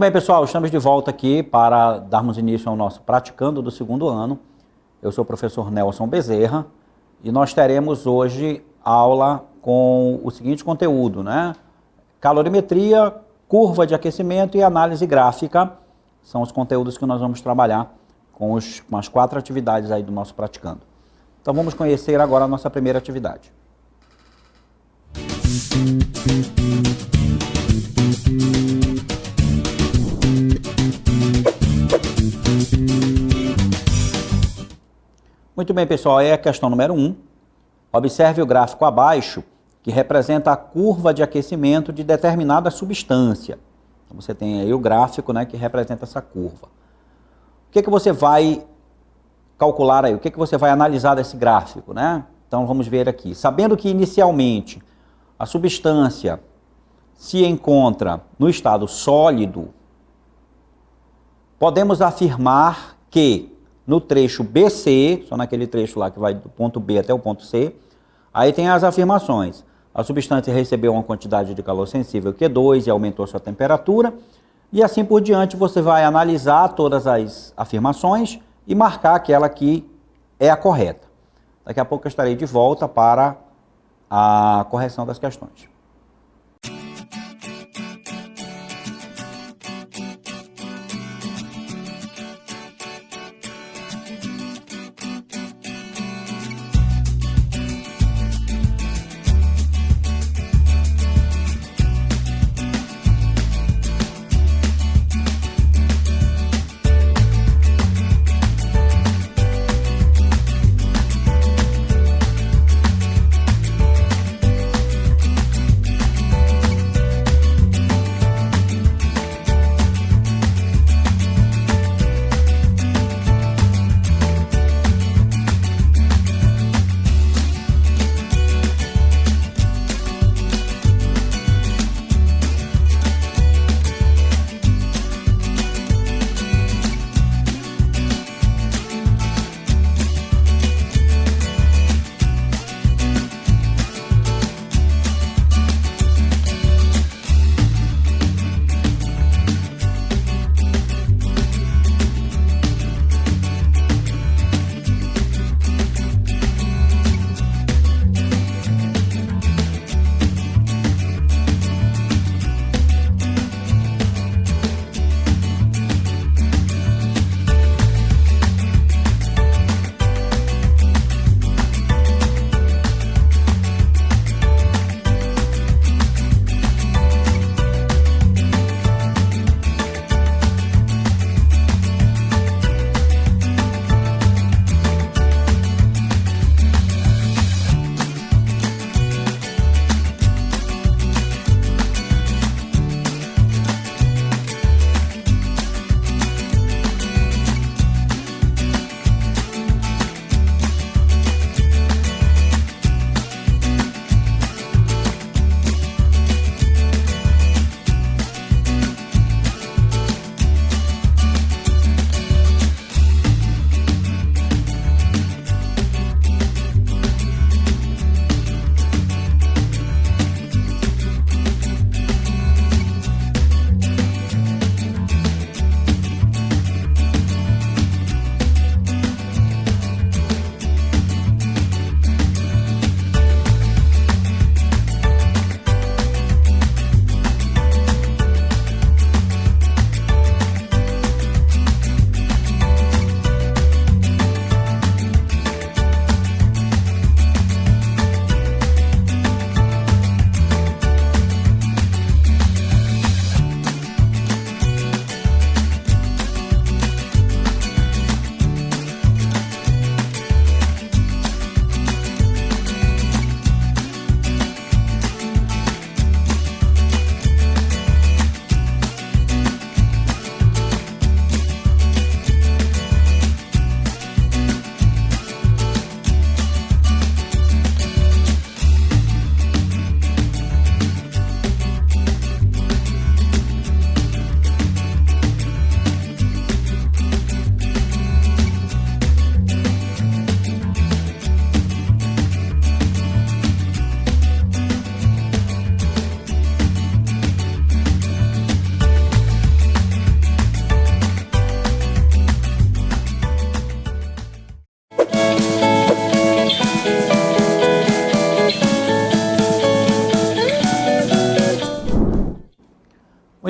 bem, pessoal, estamos de volta aqui para darmos início ao nosso Praticando do segundo ano. Eu sou o professor Nelson Bezerra e nós teremos hoje aula com o seguinte conteúdo, né? Calorimetria, curva de aquecimento e análise gráfica são os conteúdos que nós vamos trabalhar com as 4 atividades aí do nosso Praticando. Então vamos conhecer agora a nossa primeira atividade. Muito bem, pessoal, é a questão número 1. Observe o gráfico abaixo, que representa a curva de aquecimento de determinada substância. Então, você tem aí o gráfico, né, que representa essa curva. O que você vai calcular aí? O que você vai analisar desse gráfico, né? Então, vamos ver aqui. Sabendo que, inicialmente, a substância se encontra no estado sólido, podemos afirmar que no trecho BC, só naquele trecho lá que vai do ponto B até o ponto C, aí tem as afirmações. A substância recebeu uma quantidade de calor sensível Q2 e aumentou sua temperatura, e assim por diante você vai analisar todas as afirmações e marcar aquela que é a correta. Daqui a pouco eu estarei de volta para a correção das questões.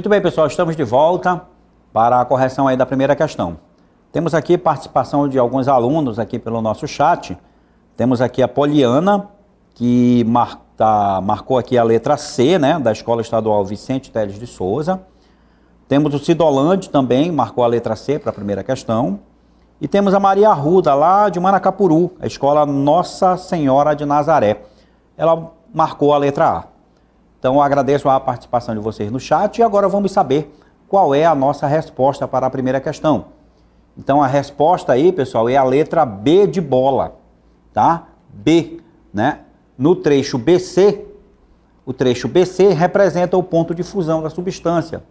Muito bem, pessoal, estamos de volta para a correção aí da primeira questão. Temos aqui participação de alguns alunos aqui pelo nosso chat. Temos aqui a Poliana, que marcou aqui a letra C, né, da Escola Estadual Vicente Teles de Souza. Temos o Cidolande também, marcou a letra C para a primeira questão. E temos a Maria Arruda, lá de Manacapuru, a Escola Nossa Senhora de Nazaré. Ela marcou a letra A. Então, eu agradeço a participação de vocês no chat e agora vamos saber qual é a nossa resposta para a primeira questão. Então, a resposta aí, pessoal, é a letra B de bola, tá? B, né? No trecho BC, o trecho BC representa o ponto de fusão da substância.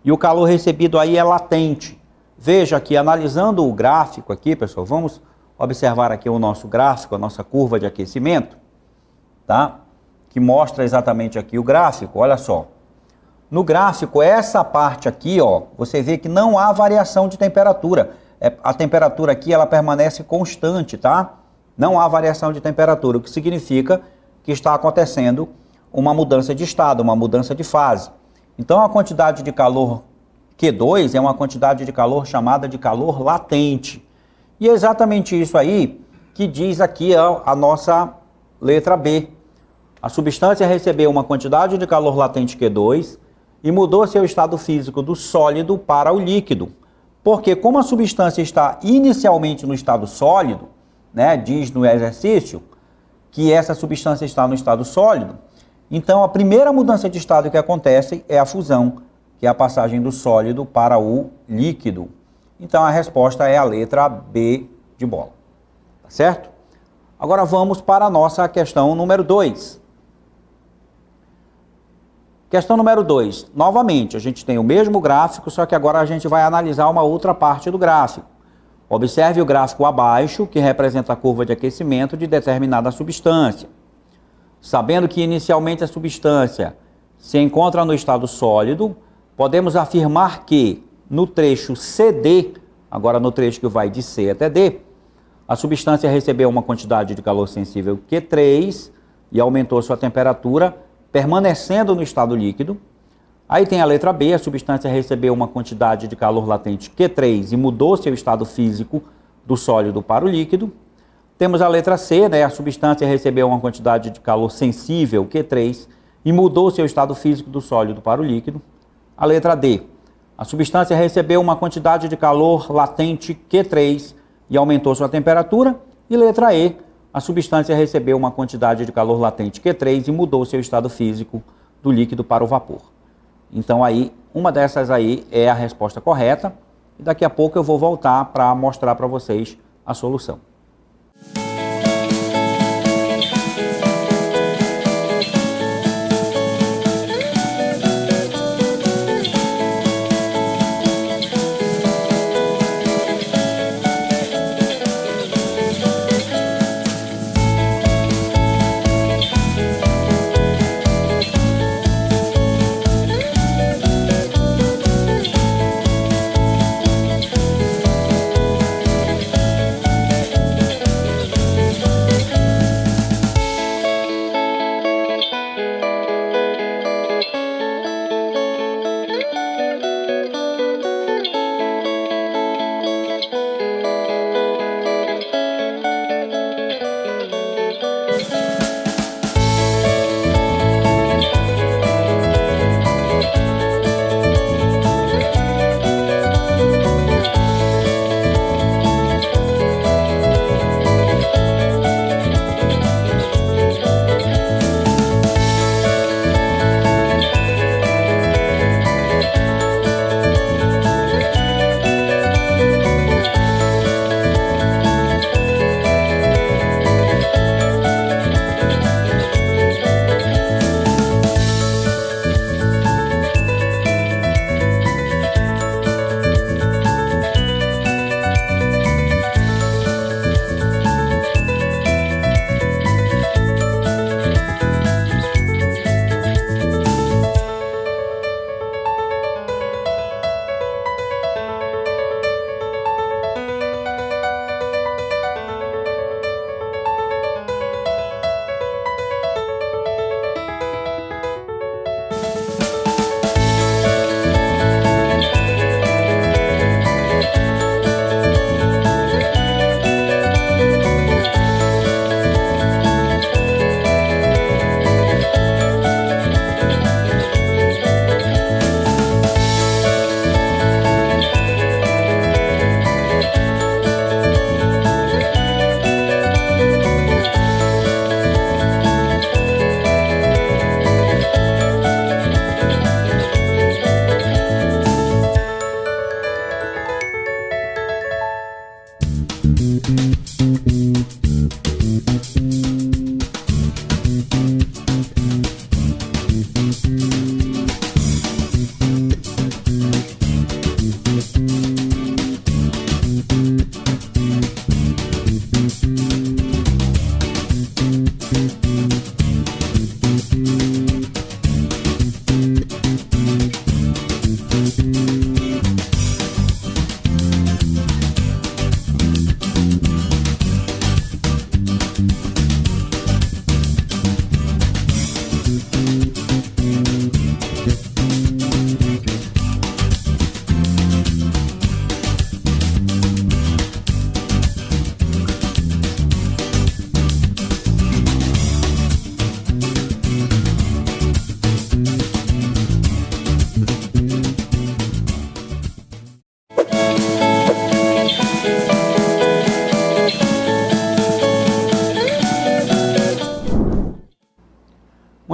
E o calor recebido aí é latente. Veja que, analisando o gráfico aqui, pessoal, vamos observar aqui o nosso gráfico, a nossa curva de aquecimento, tá? Que mostra exatamente aqui o gráfico, olha só. No gráfico, essa parte aqui, ó, você vê que não há variação de temperatura. A temperatura aqui, ela permanece constante, tá? Não há variação de temperatura, o que significa que está acontecendo uma mudança de estado, uma mudança de fase. Então, a quantidade de calor Q2 é uma quantidade de calor chamada de calor latente. E é exatamente isso aí que diz aqui a nossa letra B. A substância recebeu uma quantidade de calor latente Q2 e mudou seu estado físico do sólido para o líquido. Porque como a substância está inicialmente no estado sólido, né, diz no exercício que essa substância está no estado sólido, então a primeira mudança de estado que acontece é a fusão, que é a passagem do sólido para o líquido. Então a resposta é a letra B de bola. Tá certo? Agora vamos para a nossa questão número 2. Questão número 2. Novamente, a gente tem o mesmo gráfico, só que agora a gente vai analisar uma outra parte do gráfico. Observe o gráfico abaixo, que representa a curva de aquecimento de determinada substância. Sabendo que inicialmente a substância se encontra no estado sólido, podemos afirmar que no trecho CD, agora no trecho que vai de C até D, a substância recebeu uma quantidade de calor sensível Q3 e aumentou sua temperatura, permanecendo no estado líquido. Aí tem a letra B, a substância recebeu uma quantidade de calor latente Q3 e mudou seu estado físico do sólido para o líquido. Temos a letra C, né? A substância recebeu uma quantidade de calor sensível Q3 e mudou seu estado físico do sólido para o líquido. A letra D, a substância recebeu uma quantidade de calor latente Q3 e aumentou sua temperatura. E letra E, a substância recebeu uma quantidade de calor latente Q3 e mudou seu estado físico do líquido para o vapor. Então aí, uma dessas aí é a resposta correta. E daqui a pouco eu vou voltar para mostrar para vocês a solução.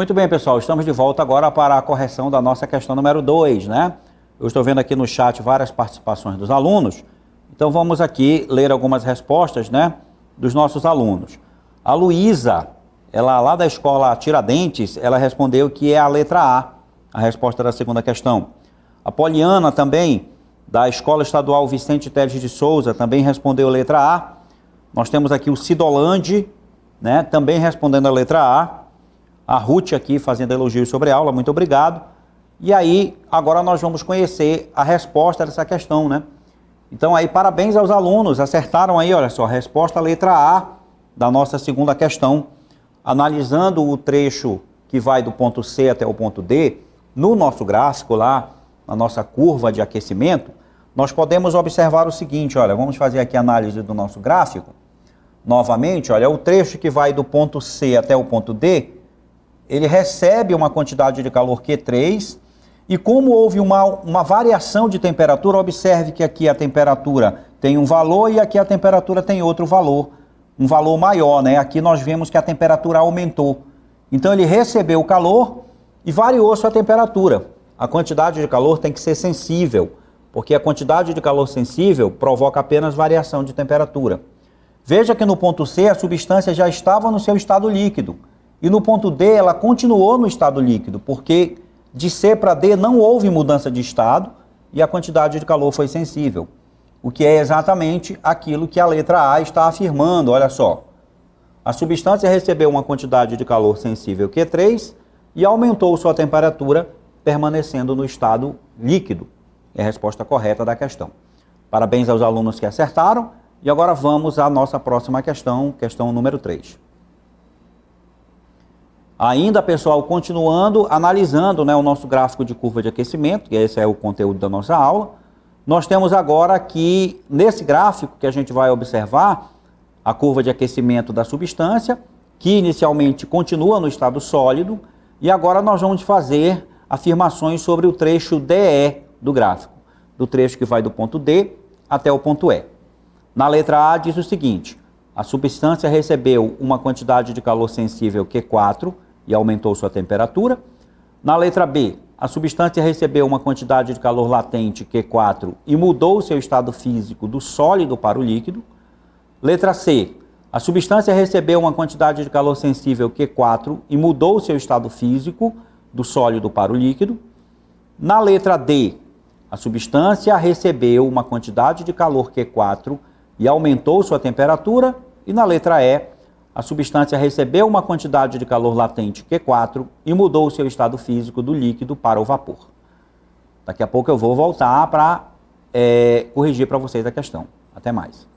Muito bem, pessoal, estamos de volta agora para a correção da nossa questão número 2, né? Eu estou vendo aqui no chat várias participações dos alunos, então vamos aqui ler algumas respostas, né, dos nossos alunos. A Luísa, ela lá da escola Tiradentes, ela respondeu que é a letra a resposta da segunda questão. A Poliana também, da Escola Estadual Vicente Teles de Souza, também respondeu a letra A. Nós temos aqui o Cidolande, né, também respondendo a letra A. A Ruth aqui fazendo elogios sobre a aula, muito obrigado. E aí, agora nós vamos conhecer a resposta dessa questão, né? Então aí, parabéns aos alunos, acertaram aí, olha só, a resposta a letra A da nossa segunda questão. Analisando o trecho que vai do ponto C até o ponto D, no nosso gráfico lá, na nossa curva de aquecimento, nós podemos observar o seguinte, olha, vamos fazer aqui a análise do nosso gráfico. Novamente, olha, o trecho que vai do ponto C até o ponto D, ele recebe uma quantidade de calor Q3, e como houve uma variação de temperatura, observe que aqui a temperatura tem um valor e aqui a temperatura tem outro valor, um valor maior, né? Aqui nós vemos que a temperatura aumentou. Então ele recebeu o calor e variou sua temperatura. A quantidade de calor tem que ser sensível, porque a quantidade de calor sensível provoca apenas variação de temperatura. Veja que no ponto C a substância já estava no seu estado líquido. E no ponto D, ela continuou no estado líquido, porque de C para D não houve mudança de estado e a quantidade de calor foi sensível. O que é exatamente aquilo que a letra A está afirmando, olha só. A substância recebeu uma quantidade de calor sensível Q3 e aumentou sua temperatura, permanecendo no estado líquido. É a resposta correta da questão. Parabéns aos alunos que acertaram. E agora vamos à nossa próxima questão, questão número 3. Ainda, pessoal, continuando, analisando, né, o nosso gráfico de curva de aquecimento, que esse é o conteúdo da nossa aula, nós temos agora aqui, nesse gráfico que a gente vai observar, a curva de aquecimento da substância, que inicialmente continua no estado sólido, e agora nós vamos fazer afirmações sobre o trecho DE do gráfico, do trecho que vai do ponto D até o ponto E. Na letra A diz o seguinte, a substância recebeu uma quantidade de calor sensível Q4, e aumentou sua temperatura. Na letra B, a substância recebeu uma quantidade de calor latente Q4 e mudou o seu estado físico do sólido para o líquido. Letra C, a substância recebeu uma quantidade de calor sensível Q4 e mudou o seu estado físico do sólido para o líquido. Na letra D, a substância recebeu uma quantidade de calor Q4 e aumentou sua temperatura. E na letra E, a substância recebeu uma quantidade de calor latente Q4 e mudou o seu estado físico do líquido para o vapor. Daqui a pouco eu vou voltar para corrigir para vocês a questão. Até mais.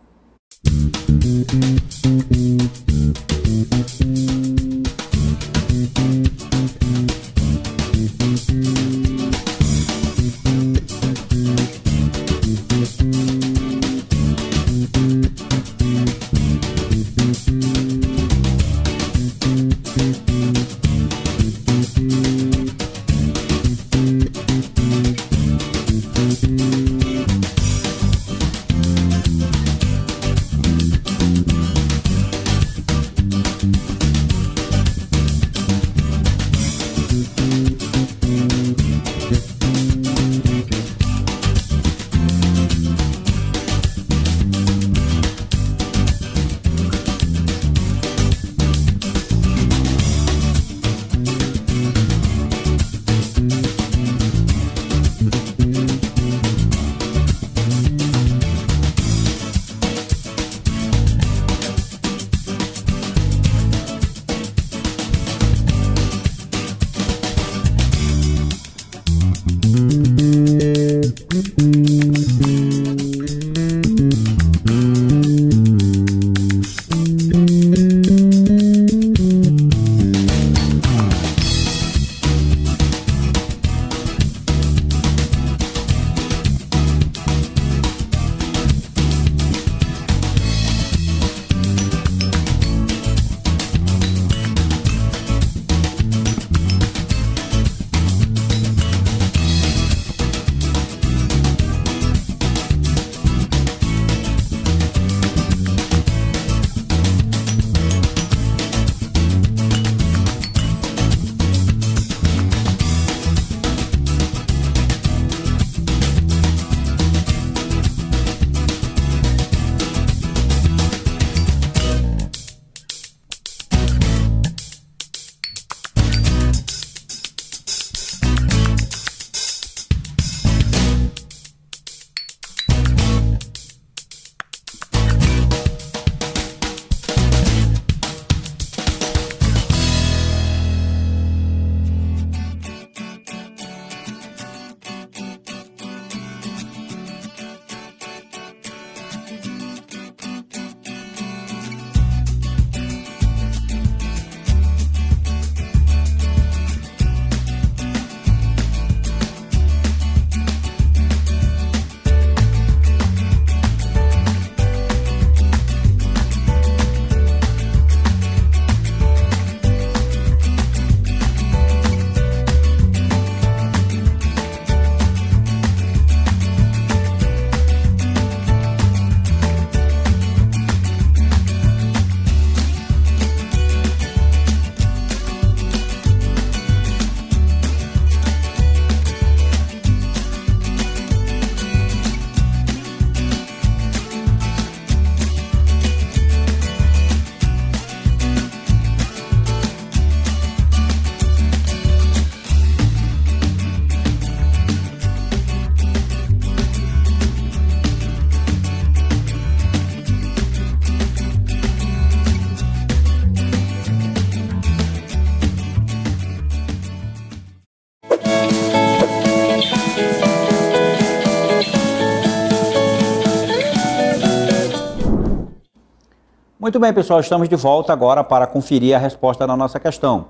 Muito bem, pessoal, estamos de volta agora para conferir a resposta da nossa questão.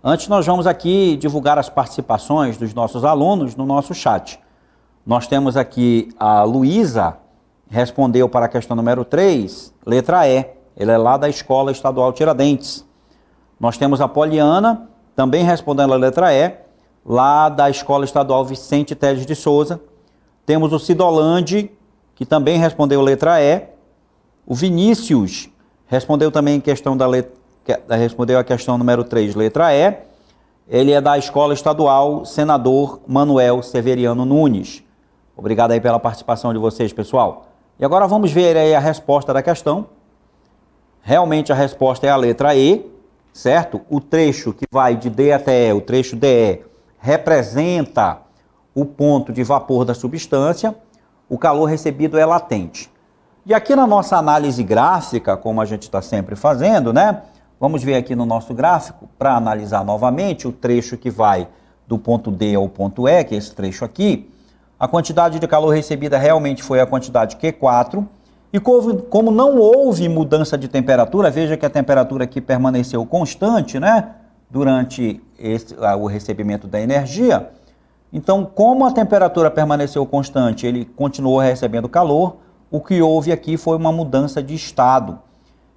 Antes, nós vamos aqui divulgar as participações dos nossos alunos no nosso chat. Nós temos aqui a Luísa, respondeu para a questão número 3, letra E. Ela é lá da Escola Estadual Tiradentes. Nós temos a Poliana, também respondendo a letra E, lá da Escola Estadual Vicente Teles de Souza. Temos o Cidolande, que também respondeu a letra E. O Vinícius respondeu também respondeu a questão número 3, letra E. Ele é da Escola Estadual Senador Manuel Severiano Nunes. Obrigado aí pela participação de vocês, pessoal. E agora vamos ver aí a resposta da questão. Realmente a resposta é a letra E, certo? O trecho que vai de D até E, o trecho DE, representa o ponto de vapor da substância. O calor recebido é latente. E aqui na nossa análise gráfica, como a gente está sempre fazendo, né? Vamos ver aqui no nosso gráfico, para analisar novamente o trecho que vai do ponto D ao ponto E, que é esse trecho aqui. A quantidade de calor recebida realmente foi a quantidade Q4. E como não houve mudança de temperatura, veja que a temperatura aqui permaneceu constante, né? Durante o recebimento da energia. Então, como a temperatura permaneceu constante, ele continuou recebendo calor. O que houve aqui foi uma mudança de estado.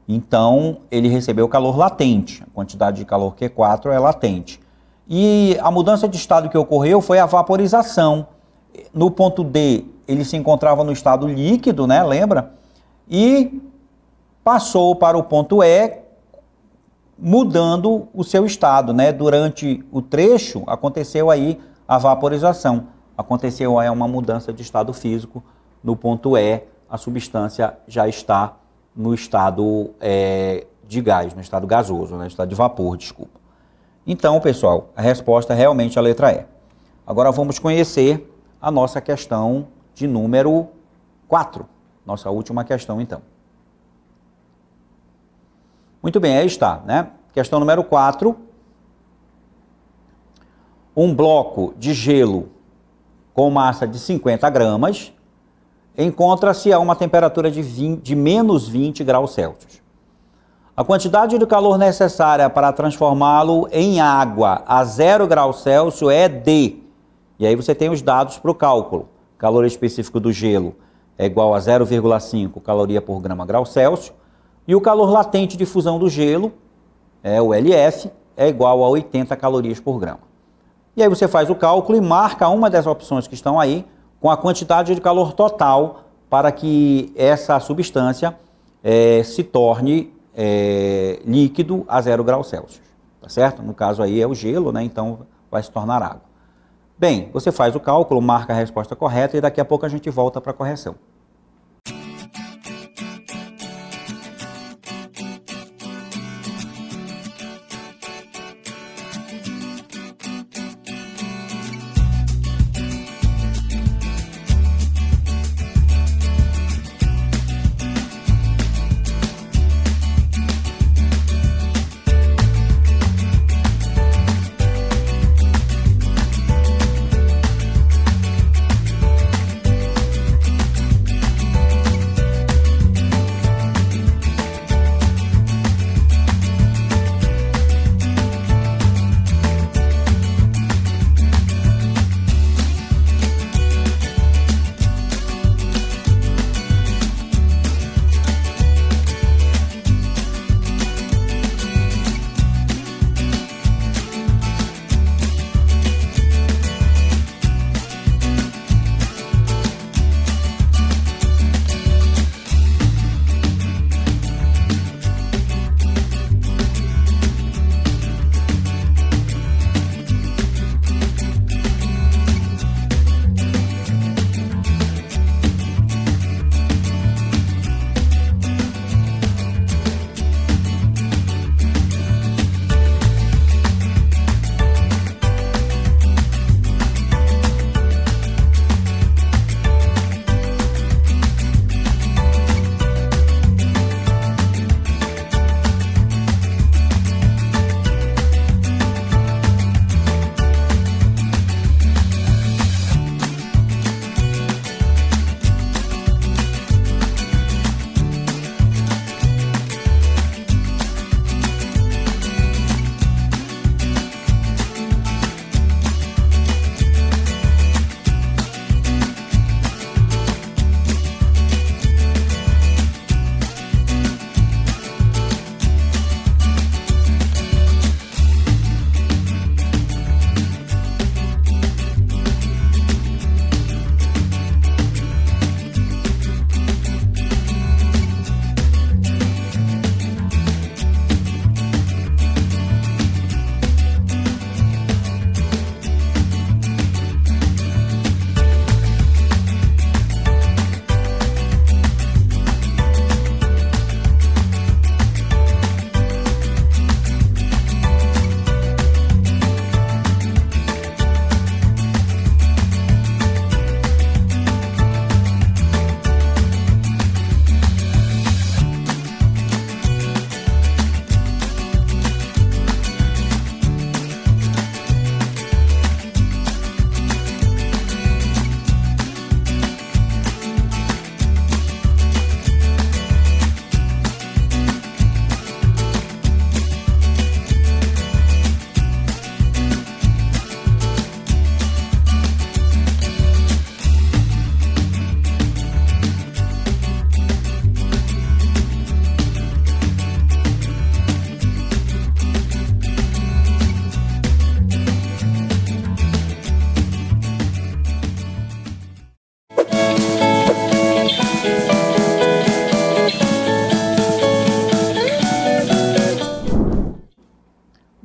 Então, ele recebeu calor latente. A quantidade de calor Q4 é latente. E a mudança de estado que ocorreu foi a vaporização. No ponto D, ele se encontrava no estado líquido, né? Lembra? E passou para o ponto E, mudando o seu estado, né? Durante o trecho, aconteceu aí a vaporização. Aconteceu aí uma mudança de estado físico. No ponto E, a substância já está no estado de gás, no estado gasoso, no estado de vapor, desculpa. Então, pessoal, a resposta é realmente a letra E. Agora vamos conhecer a nossa questão de número 4. Nossa última questão, então. Muito bem, aí está, né? Questão número 4. Um bloco de gelo com massa de 50 gramas encontra-se a uma temperatura de menos 20 graus Celsius. A quantidade de calor necessária para transformá-lo em água a 0 graus Celsius é D. E aí você tem os dados para o cálculo. O calor específico do gelo é igual a 0,5 caloria por grama grau Celsius. E o calor latente de fusão do gelo, o LF, é igual a 80 calorias por grama. E aí você faz o cálculo e marca uma das opções que estão aí com a quantidade de calor total para que essa substância se torne líquido a 0 graus Celsius. Tá certo? No caso aí é o gelo, né? Então vai se tornar água. Bem, você faz o cálculo, marca a resposta correta e daqui a pouco a gente volta para a correção.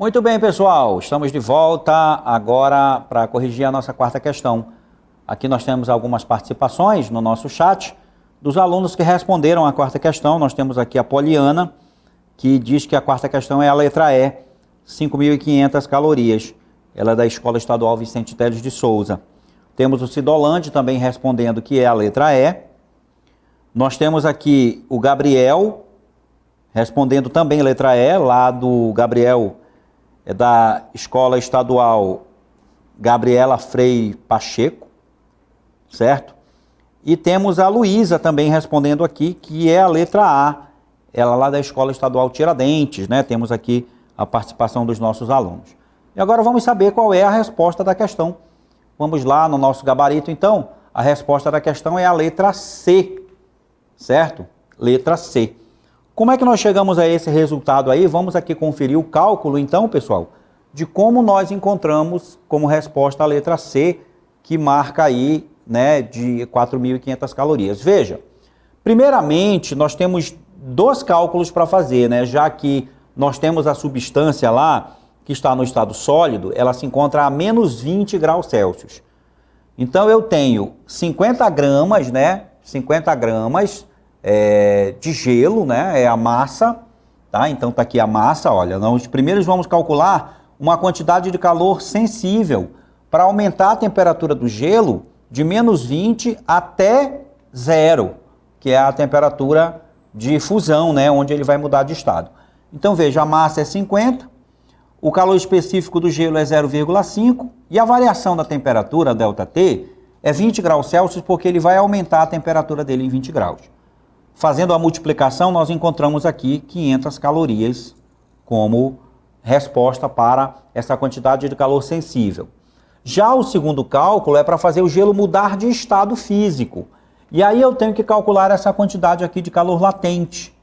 Muito bem, pessoal, estamos de volta agora para corrigir a nossa quarta questão. Aqui nós temos algumas participações no nosso chat dos alunos que responderam a quarta questão. Nós temos aqui a Poliana, que diz que a quarta questão é a letra E, 5.500 calorias. Ela é da Escola Estadual Vicente Teles de Souza. Temos o Cidolande também respondendo que é a letra E. Nós temos aqui o Gabriel respondendo também a letra E, lá do Gabriel, é da Escola Estadual Gabriela Freire Pacheco, certo? E temos a Luísa também respondendo aqui, que é a letra A, ela lá da Escola Estadual Tiradentes, né? Temos aqui a participação dos nossos alunos. E agora vamos saber qual é a resposta da questão. Vamos lá no nosso gabarito, então. A resposta da questão é a letra C, certo? Letra C. Como é que nós chegamos a esse resultado aí? Vamos aqui conferir o cálculo, então, pessoal, de como nós encontramos como resposta a letra C, que marca aí, né, de 4.500 calorias. Veja, primeiramente, nós temos dois cálculos para fazer, né? Já que nós temos a substância lá, que está no estado sólido, ela se encontra a menos 20 graus Celsius. Então, eu tenho 50 gramas, né? 50 gramas de gelo, né? É a massa, tá? Então, tá aqui a massa, olha. Nós primeiro vamos calcular uma quantidade de calor sensível para aumentar a temperatura do gelo de menos 20 até zero, que é a temperatura de fusão, né? Onde ele vai mudar de estado. Então, veja, a massa é 50, o calor específico do gelo é 0,5 e a variação da temperatura, ΔT, é 20 graus Celsius, porque ele vai aumentar a temperatura dele em 20 graus. Fazendo a multiplicação, nós encontramos aqui 500 calorias como resposta para essa quantidade de calor sensível. Já o segundo cálculo é para fazer o gelo mudar de estado físico. E aí eu tenho que calcular essa quantidade aqui de calor latente,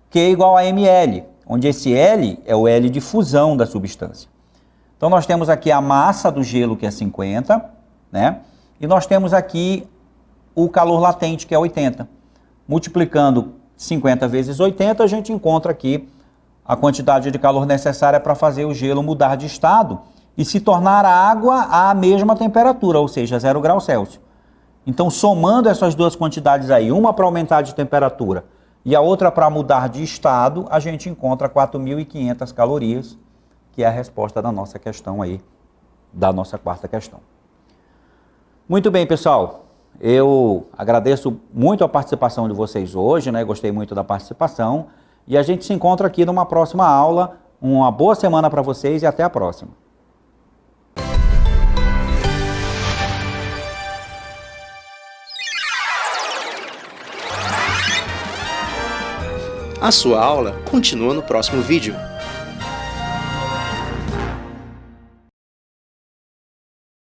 que é igual a ml, onde esse L é o L de fusão da substância. Então nós temos aqui a massa do gelo, que é 50, né? E nós temos aqui o calor latente, que é 80. Multiplicando 50 vezes 80, a gente encontra aqui a quantidade de calor necessária para fazer o gelo mudar de estado e se tornar água à mesma temperatura, ou seja, 0 graus Celsius. Então, somando essas duas quantidades aí, uma para aumentar de temperatura e a outra para mudar de estado, a gente encontra 4.500 calorias, que é a resposta da nossa questão aí, da nossa quarta questão. Muito bem, pessoal. Eu agradeço muito a participação de vocês hoje, né? Gostei muito da participação. E a gente se encontra aqui numa próxima aula. Uma boa semana para vocês e até a próxima. A sua aula continua no próximo vídeo.